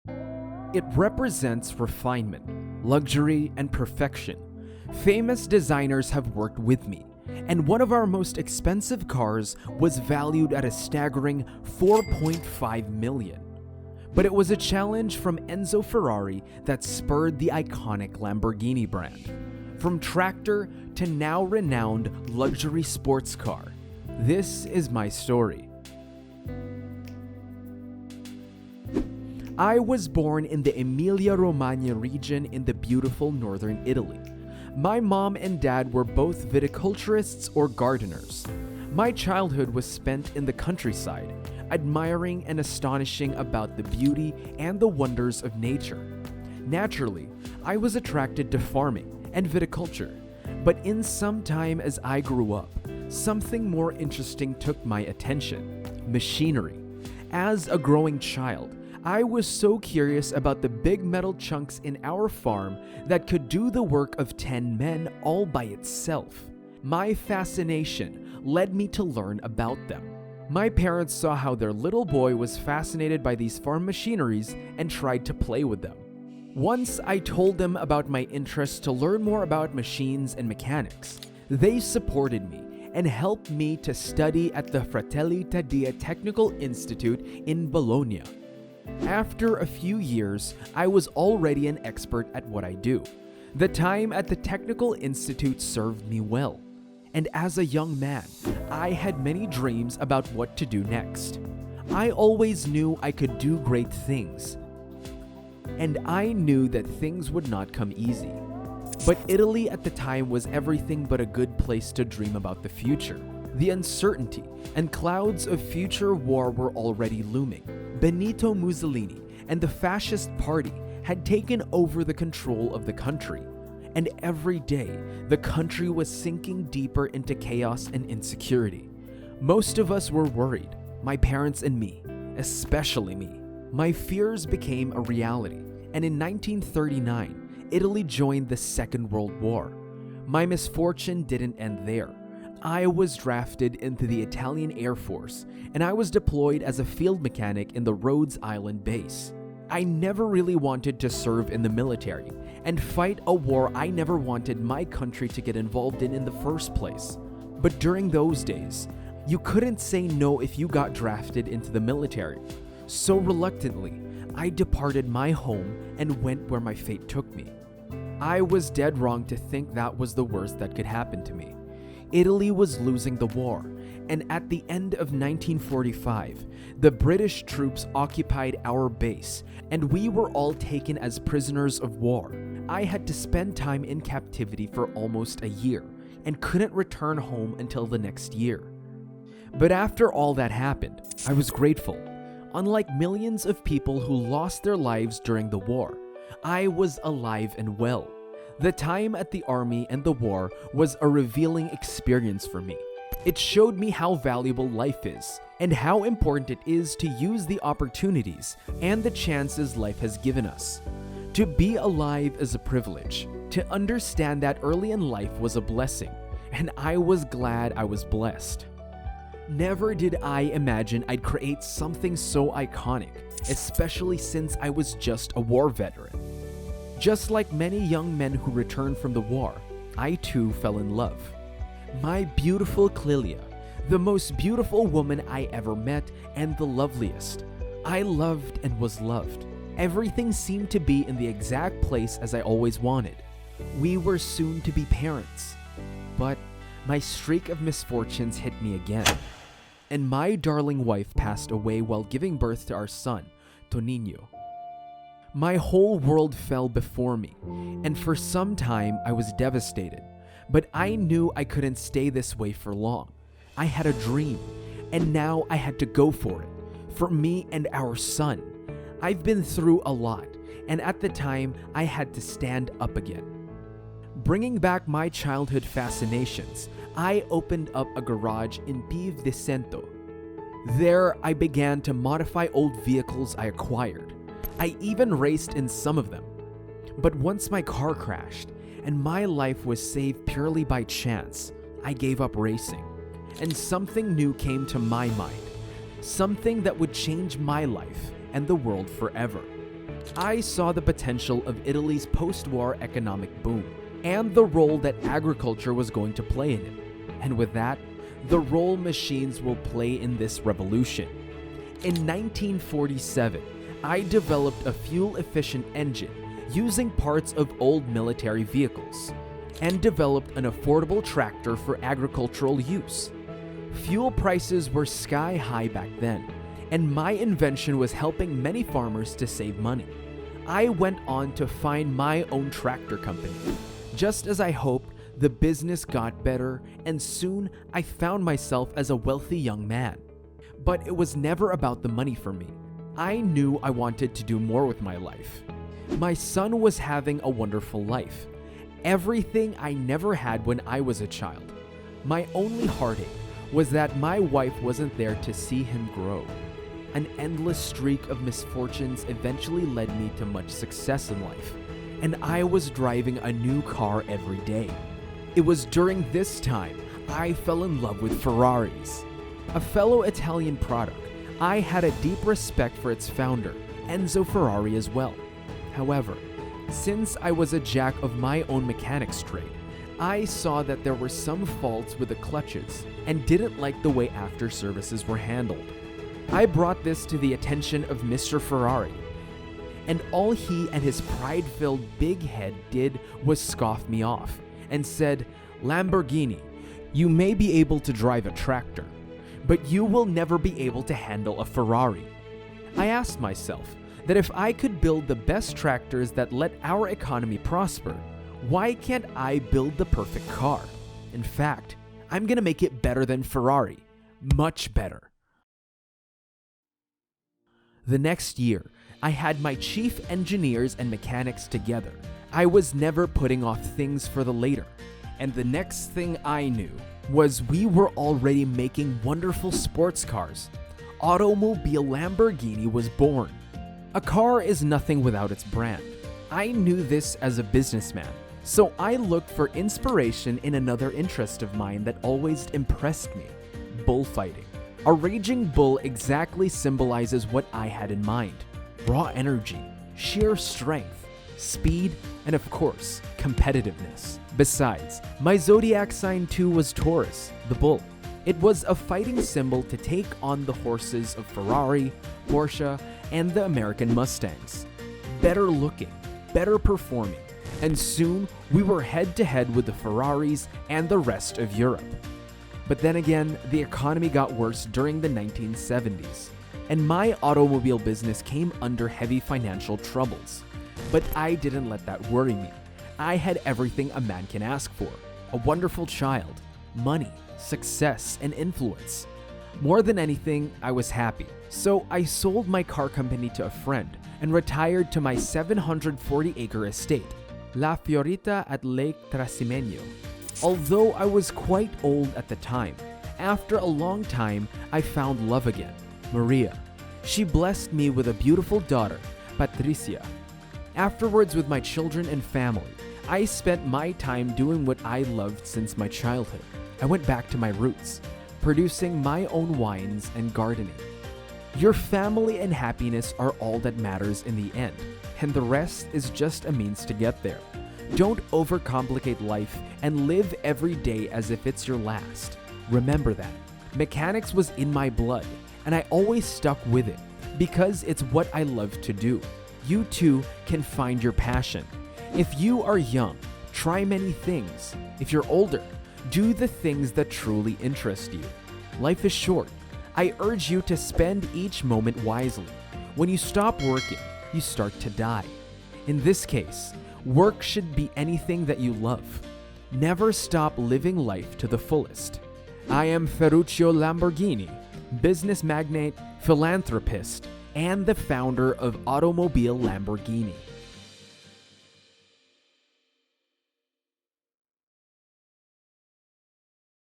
It represents refinement, luxury, and perfection. Famous designers have worked with me, and one of our most expensive cars was valued at a staggering $4.5 million. But it was a challenge from Enzo Ferrari that spurred the iconic Lamborghini brand. From tractor to now renowned luxury sports car, this is my story. I was born in the Emilia-Romagna region in the beautiful northern Italy. My mom and dad were both viticulturists or gardeners. My childhood was spent in the countryside, admiring and astonishing about the beauty and the wonders of nature. Naturally, I was attracted to farming and viticulture, but in some time as I grew up, something more interesting took my attention: machinery. As a growing child, I was so curious about the big metal chunks in our farm that could do the work of 10 men all by itself. My fascination led me to learn about them. My parents saw how their little boy was fascinated by these farm machineries and tried to play with them. Once I told them about my interest to learn more about machines and mechanics, they supported me and helped me to study at the Fratelli Taddia Technical Institute in Bologna. After a few years, I was already an expert at what I do. The time at the Technical Institute served me well, and as a young man, I had many dreams about what to do next. I always knew I could do great things, and I knew that things would not come easy. But Italy at the time was everything but a good place to dream about the future. The uncertainty and clouds of future war were already looming. Benito Mussolini and the Fascist Party had taken over the control of the country, and every day the country was sinking deeper into chaos and insecurity. Most of us were worried, my parents and me, especially me. My fears became a reality, and in 1939, Italy joined the Second World War. My misfortune didn't end there. I was drafted into the Italian Air Force, and I was deployed as a field mechanic in the Rhodes Island base. I never really wanted to serve in the military and fight a war I never wanted my country to get involved in the first place. But during those days, you couldn't say no if you got drafted into the military. So reluctantly, I departed my home and went where my fate took me. I was dead wrong to think that was the worst that could happen to me. Italy was losing the war, and at the end of 1945, the British troops occupied our base, and we were all taken as prisoners of war. I had to spend time in captivity for almost a year, and couldn't return home until the next year. But after all that happened, I was grateful. Unlike millions of people who lost their lives during the war, I was alive and well. The time at the army and the war was a revealing experience for me. It showed me how valuable life is and how important it is to use the opportunities and the chances life has given us. To be alive is a privilege. To understand that early in life was a blessing, and I was glad I was blessed. Never did I imagine I'd create something so iconic, especially since I was just a war veteran. Just like many young men who returned from the war, I too fell in love. My beautiful Clelia, the most beautiful woman I ever met and the loveliest. I loved and was loved. Everything seemed to be in the exact place as I always wanted. We were soon to be parents. But my streak of misfortunes hit me again, and my darling wife passed away while giving birth to our son, Tonino. My whole world fell before me, and for some time I was devastated. But I knew I couldn't stay this way for long. I had a dream, and now I had to go for it, for me and our son. I've been through a lot, and at the time, I had to stand up again. Bringing back my childhood fascinations, I opened up a garage in Pieve di Cento. There, I began to modify old vehicles I acquired. I even raced in some of them. But once my car crashed, and my life was saved purely by chance, I gave up racing, and something new came to my mind, something that would change my life and the world forever. I saw the potential of Italy's post-war economic boom and the role that agriculture was going to play in it. And with that, the role machines will play in this revolution. In 1947, I developed a fuel-efficient engine using parts of old military vehicles and developed an affordable tractor for agricultural use. Fuel prices were sky high back then, and my invention was helping many farmers to save money. I went on to find my own tractor company. Just as I hoped, the business got better, and soon I found myself as a wealthy young man. But it was never about the money for me. I knew I wanted to do more with my life. My son was having a wonderful life. Everything I never had when I was a child. My only heartache was that my wife wasn't there to see him grow. An endless streak of misfortunes eventually led me to much success in life, and I was driving a new car every day. It was during this time I fell in love with Ferraris. A fellow Italian product, I had a deep respect for its founder, Enzo Ferrari, as well. However, since I was a jack of my own mechanic's trade, I saw that there were some faults with the clutches and didn't like the way after services were handled. I brought this to the attention of Mr. Ferrari, and all he and his pride-filled big head did was scoff me off and said, "Lamborghini, you may be able to drive a tractor, but you will never be able to handle a Ferrari." I asked myself that if I could build the best tractors that let our economy prosper, why can't I build the perfect car? In fact, I'm gonna make it better than Ferrari. Much better. The next year, I had my chief engineers and mechanics together. I was never putting off things for the later. And the next thing I knew was we were already making wonderful sports cars. Automobile Lamborghini was born. A car is nothing without its brand. I knew this as a businessman, so I looked for inspiration in another interest of mine that always impressed me: bullfighting. A raging bull exactly symbolizes what I had in mind: raw energy, sheer strength, speed, and of course, competitiveness. Besides, my zodiac sign too was Taurus, the bull. It was a fighting symbol to take on the horses of Ferrari, Porsche, and the American Mustangs. Better looking, better performing, and soon we were head to head with the Ferraris and the rest of Europe. But then again, the economy got worse during the 1970s, and my automobile business came under heavy financial troubles. But I didn't let that worry me. I had everything a man can ask for: a wonderful child, money, success, and influence. More than anything, I was happy. So I sold my car company to a friend and retired to my 740-acre estate, La Fiorita at Lake Trasimeno. Although I was quite old at the time, after a long time, I found love again, Maria. She blessed me with a beautiful daughter, Patricia. Afterwards, with my children and family, I spent my time doing what I loved since my childhood. I went back to my roots, producing my own wines and gardening. Your family and happiness are all that matters in the end, and the rest is just a means to get there. Don't overcomplicate life and live every day as if it's your last. Remember that. Mechanics was in my blood, and I always stuck with it because it's what I love to do. You too can find your passion. If you are young, try many things. If you're older, do the things that truly interest you. Life is short. I urge you to spend each moment wisely. When you stop working, you start to die. In this case, work should be anything that you love. Never stop living life to the fullest. I am Ferruccio Lamborghini, business magnate, philanthropist, and the founder of Automobile Lamborghini.